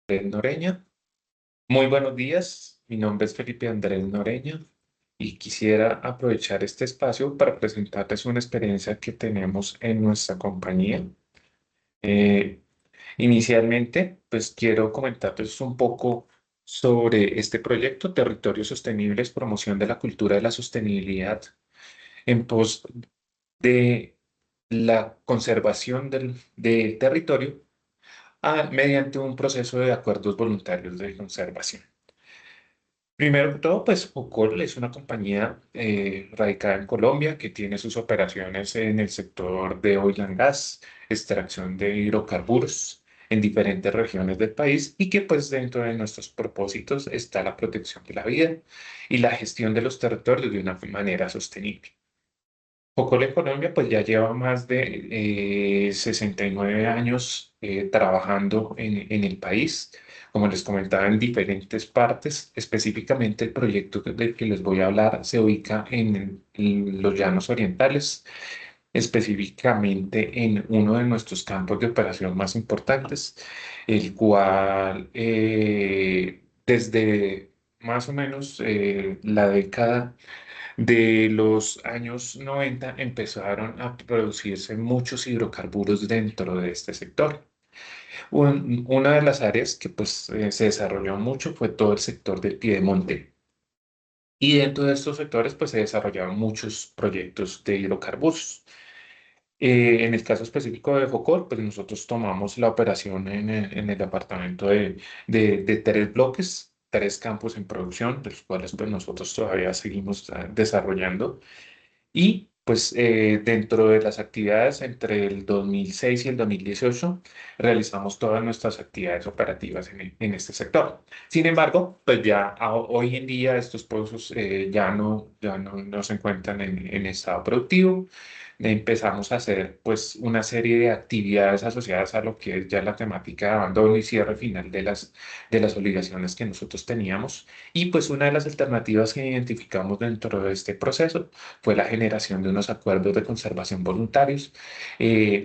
Andrés Noreña. Muy buenos días, mi nombre es Felipe Andrés Noreña y quisiera aprovechar este espacio para presentarles una experiencia que tenemos en nuestra compañía. Eh, Inicialmente, pues quiero comentarles un poco sobre este proyecto, Territorios Sostenibles, Promoción de la Cultura de la Sostenibilidad en pos de la conservación del territorio mediante un proceso de acuerdos voluntarios de conservación. Primero que todo, pues Ocol es una compañía radicada en Colombia que tiene sus operaciones en el sector de oil and gas, extracción de hidrocarburos en diferentes regiones del país y que pues dentro de nuestros propósitos está la protección de la vida y la gestión de los territorios de una manera sostenible. Ocol Colombia pues ya lleva más de 69 años trabajando en el país, como les comentaba, en diferentes partes. Específicamente el proyecto del que les voy a hablar se ubica en los Llanos Orientales, específicamente en uno de nuestros campos de operación más importantes, el cual desde más o menos la década de los años 90 empezaron a producirse muchos hidrocarburos dentro de este sector. Una de las áreas que pues, se desarrolló mucho fue todo el sector del Piedemonte. Y dentro de estos sectores pues, se desarrollaron muchos proyectos de hidrocarburos. En el caso específico de Jocor, pues nosotros tomamos la operación en el departamento de tres bloques, tres campos en producción, de los cuales pues, nosotros todavía seguimos desarrollando. Y pues dentro de las actividades entre el 2006 y el 2018 realizamos todas nuestras actividades operativas en este sector. Sin embargo, pues ya hoy en día estos pozos ya no se encuentran en estado productivo. Empezamos a hacer pues una serie de actividades asociadas a lo que es ya la temática de abandono y cierre final de las obligaciones que nosotros teníamos. Y pues una de las alternativas que identificamos dentro de este proceso fue la generación de unos acuerdos de conservación voluntarios,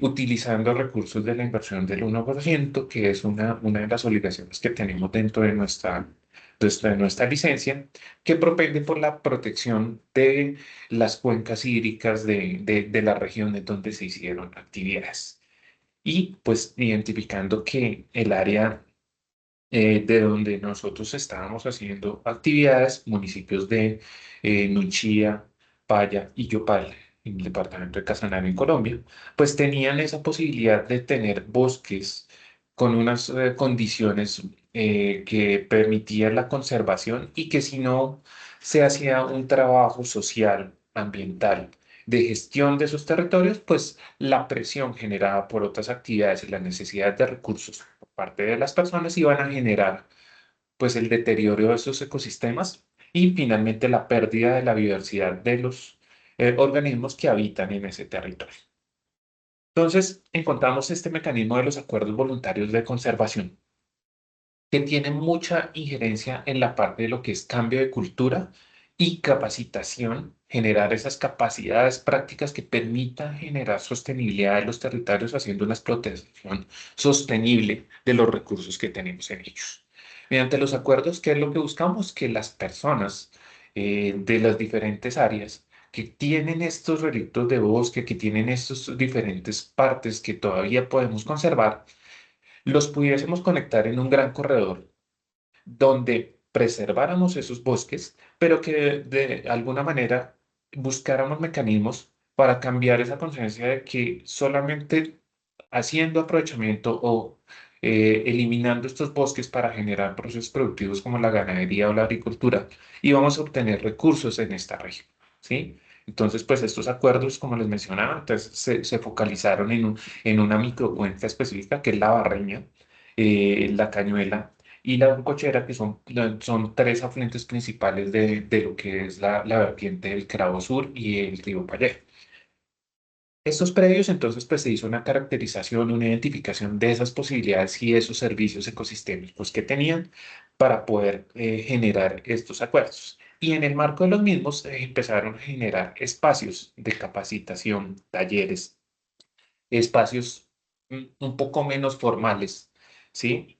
utilizando recursos de la inversión del 1%, que es una de las obligaciones que tenemos dentro de nuestra licencia, que propende por la protección de las cuencas hídricas de las regiones donde se hicieron actividades. Y pues identificando que el área de donde nosotros estábamos haciendo actividades, municipios de Nuchía, Paya y Yopal, en el departamento de Casanare, en Colombia, pues tenían esa posibilidad de tener bosques con unas condiciones que permitían la conservación y que si no se hacía un trabajo social, ambiental, de gestión de esos territorios, pues la presión generada por otras actividades y la necesidad de recursos parte de las personas iban a generar pues el deterioro de esos ecosistemas y finalmente la pérdida de la biodiversidad de los organismos que habitan en ese territorio. Entonces, encontramos este mecanismo de los acuerdos voluntarios de conservación que tiene mucha injerencia en la parte de lo que es cambio de cultura y capacitación, generar esas capacidades prácticas que permitan generar sostenibilidad de los territorios haciendo una explotación sostenible de los recursos que tenemos en ellos. Mediante los acuerdos, ¿qué es lo que buscamos? Que las personas de las diferentes áreas que tienen estos relictos de bosque, que tienen estas diferentes partes que todavía podemos conservar, los pudiésemos conectar en un gran corredor donde preserváramos esos bosques, pero que de alguna manera buscáramos mecanismos para cambiar esa conciencia de que solamente haciendo aprovechamiento o eliminando estos bosques para generar procesos productivos como la ganadería o la agricultura, íbamos a obtener recursos en esta región, ¿sí? Entonces, pues estos acuerdos, como les mencionaba, entonces, se focalizaron en una microcuenca específica que es la Barreña, la Cañuela y la Cochera, que son tres afluentes principales de lo que es la vertiente del Cravo Sur y el río Payé. Estos predios, entonces, pues se hizo una caracterización, una identificación de esas posibilidades y esos servicios ecosistémicos que tenían para poder generar estos acuerdos. Y en el marco de los mismos empezaron a generar espacios de capacitación, talleres, espacios un poco menos formales, ¿sí?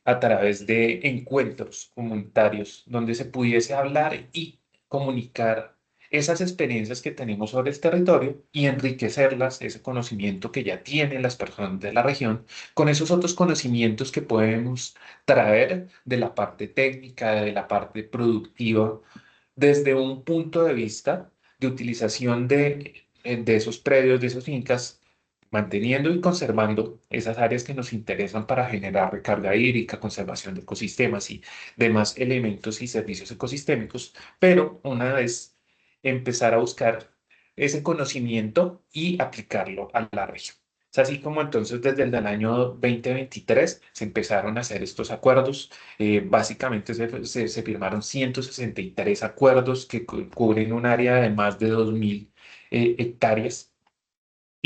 a través de encuentros comunitarios donde se pudiese hablar y comunicar esas experiencias que tenemos sobre el territorio y enriquecerlas, ese conocimiento que ya tienen las personas de la región, con esos otros conocimientos que podemos traer de la parte técnica, de la parte productiva, desde un punto de vista de utilización de esos predios, de esas fincas, manteniendo y conservando esas áreas que nos interesan para generar recarga hídrica, conservación de ecosistemas y demás elementos y servicios ecosistémicos, pero una vez empezar a buscar ese conocimiento y aplicarlo a la región. Es así como entonces desde el año 2023 se empezaron a hacer estos acuerdos. Básicamente se firmaron 163 acuerdos que cubren un área de más de 2.000 hectáreas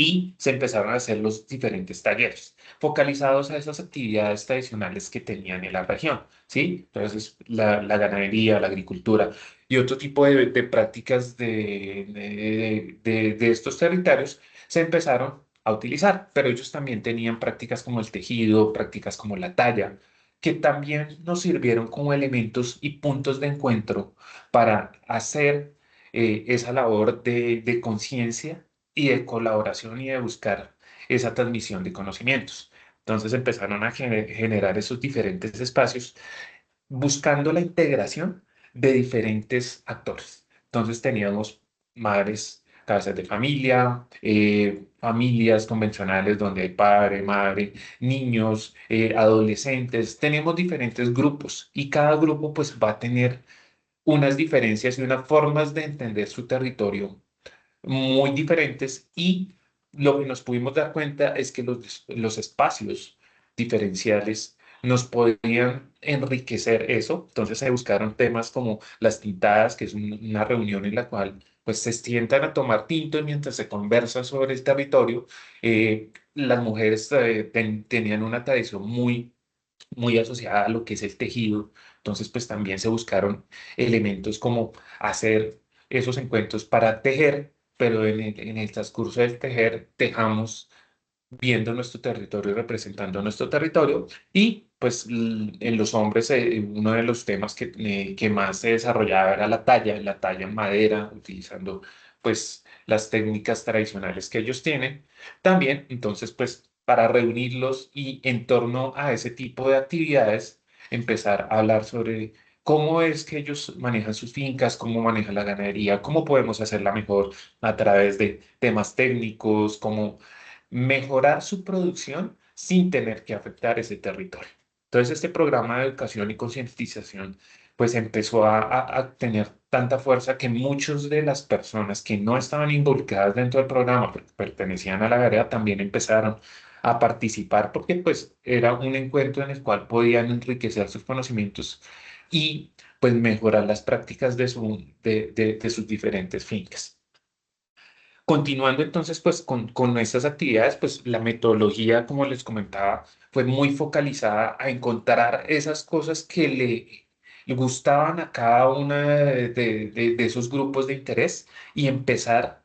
y se empezaron a hacer los diferentes talleres focalizados a esas actividades tradicionales que tenían en la región, ¿sí? Entonces, la ganadería, la agricultura y otro tipo de prácticas de estos territorios se empezaron a utilizar, pero ellos también tenían prácticas como el tejido, prácticas como la talla, que también nos sirvieron como elementos y puntos de encuentro para hacer esa labor de conciencia y de colaboración y de buscar esa transmisión de conocimientos. Entonces empezaron a generar esos diferentes espacios buscando la integración de diferentes actores. Entonces teníamos madres, cabezas de familia, familias convencionales donde hay padre, madre, niños, adolescentes. Tenemos diferentes grupos y cada grupo pues va a tener unas diferencias y unas formas de entender su territorio muy diferentes y lo que nos pudimos dar cuenta es que los espacios diferenciales nos podían enriquecer eso. Entonces se buscaron temas como las tintadas, que es una reunión en la cual pues se sientan a tomar tinto mientras se conversa sobre el territorio. Las mujeres tenían una tradición muy asociada a lo que es el tejido. Entonces, pues también se buscaron elementos como hacer esos encuentros para tejer, pero en el transcurso del tejer, tejamos viendo nuestro territorio, representando nuestro territorio. Y pues en los hombres, uno de los temas que más se desarrollaba era la talla en madera, utilizando pues las técnicas tradicionales que ellos tienen. También, entonces, pues para reunirlos y en torno a ese tipo de actividades, empezar a hablar sobre cómo es que ellos manejan sus fincas, cómo manejan la ganadería, cómo podemos hacerla mejor a través de temas técnicos, cómo mejorar su producción sin tener que afectar ese territorio. Entonces, este programa de educación y concientización pues empezó a tener tanta fuerza que muchas de las personas que no estaban involucradas dentro del programa, porque pertenecían a la área, también empezaron a participar porque pues era un encuentro en el cual podían enriquecer sus conocimientos y pues mejorar las prácticas de sus diferentes fincas. Continuando entonces pues con estas actividades, pues la metodología, como les comentaba, fue muy focalizada a encontrar esas cosas que le gustaban a cada una de esos grupos de interés y empezar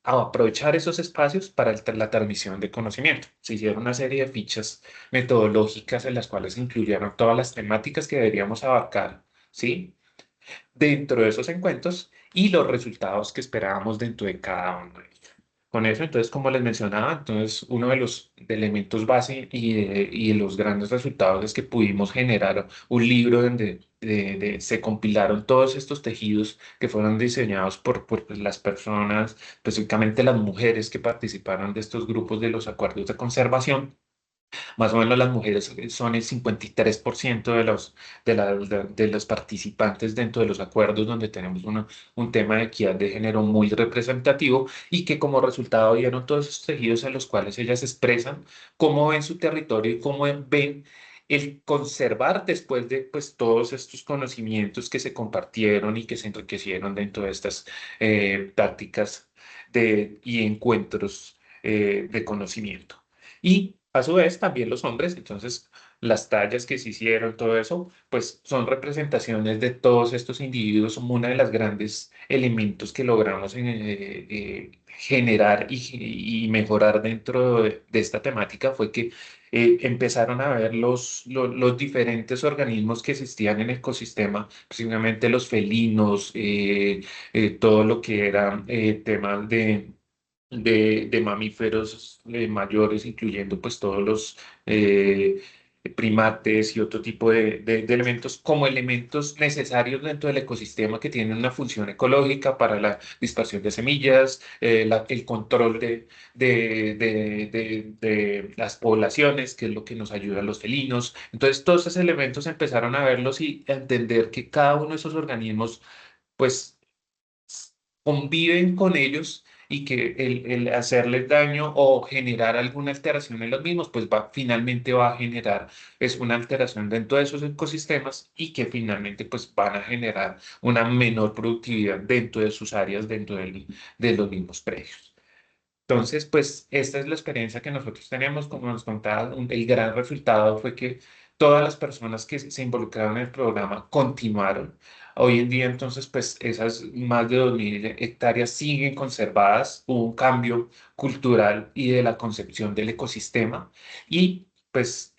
a aprovechar esos espacios para la transmisión de conocimiento. Se hicieron una serie de fichas metodológicas en las cuales se incluyeron todas las temáticas que deberíamos abarcar, ¿sí? Dentro de esos encuentros y los resultados que esperábamos dentro de cada uno de ellos. Con eso, entonces, como les mencionaba, entonces uno de los elementos base y de los grandes resultados es que pudimos generar un libro donde se compilaron todos estos tejidos que fueron diseñados por pues, las personas, específicamente las mujeres que participaron de estos grupos de los acuerdos de conservación. Más o menos las mujeres son el 53% de los participantes dentro de los acuerdos donde tenemos un tema de equidad de género muy representativo y que como resultado dieron todos esos tejidos en los cuales ellas expresan cómo ven su territorio y cómo ven el conservar después de pues, todos estos conocimientos que se compartieron y que se enriquecieron dentro de estas prácticas y encuentros de conocimiento. Y a su vez también los hombres, entonces las tallas que se hicieron, todo eso, pues son representaciones de todos estos individuos, son una de las grandes elementos que logramos generar y mejorar dentro de esta temática fue que empezaron a ver los diferentes organismos que existían en el ecosistema, principalmente los felinos, todo lo que era temas de mamíferos mayores, incluyendo pues todos los eh, primates y otro tipo de elementos como elementos necesarios dentro del ecosistema que tienen una función ecológica para la dispersión de semillas, el control de las poblaciones, que es lo que nos ayuda a los felinos. Entonces, todos esos elementos empezaron a verlos y a entender que cada uno de esos organismos, pues, conviven con ellos y que el hacerles daño o generar alguna alteración en los mismos, pues finalmente va a generar es una alteración dentro de esos ecosistemas y que finalmente pues van a generar una menor productividad dentro de sus áreas, de los mismos predios. Entonces, pues esta es la experiencia que nosotros tenemos, como nos contaba, el gran resultado fue que todas las personas que se involucraron en el programa continuaron. Hoy en día, entonces, pues esas más de 2000 hectáreas siguen conservadas, hubo un cambio cultural y de la concepción del ecosistema y pues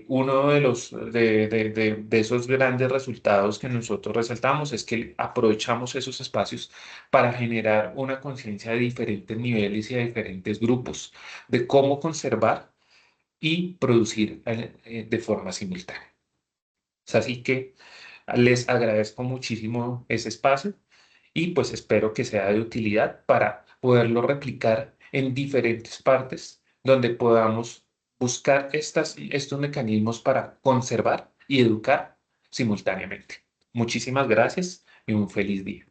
uno de esos grandes resultados que nosotros resaltamos es que aprovechamos esos espacios para generar una conciencia de diferentes niveles y de diferentes grupos de cómo conservar y producir de forma simultánea. Es así que les agradezco muchísimo ese espacio y pues espero que sea de utilidad para poderlo replicar en diferentes partes donde podamos buscar estos mecanismos para conservar y educar simultáneamente. Muchísimas gracias y un feliz día.